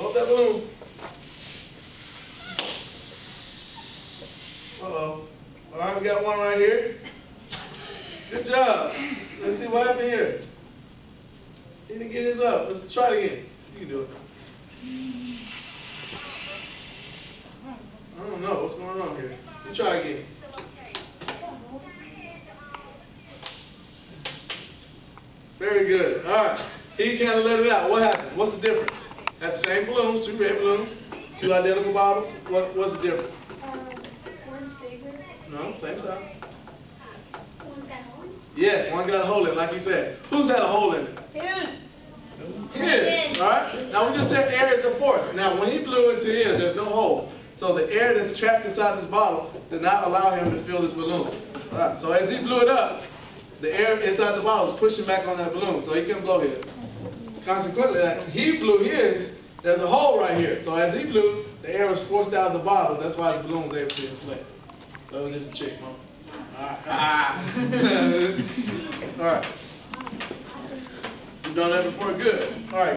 Hold that balloon. Uh-oh. All right, we got one right here. Good job. Let's see what happened here. He didn't get his up. Let's try it again. You can do it. I don't know what's going on here. Let's try again. Very good. All right. He kind of let it out. What happened? What's the difference? That's the same balloons, 2 red balloons, 2 identical bottles. What's the difference? One's bigger. No, same size. One's got a hole. Yes, one got a hole in it, like you said. Who's got a hole in it? His. All right. Now we just said air is the force. Now when he blew into his, there's no hole. So the air that's trapped inside this bottle did not allow him to fill this balloon. All right. So as he blew it up, the air inside the bottle was pushing back on that balloon, so he couldn't blow his. Consequently, he blew his, there's a hole right here. So as he blew, the air was forced out of the bottle. That's why the balloon was able to inflate. So it was just a trick, Mom. All right. All right. You've done that before? Good. All right.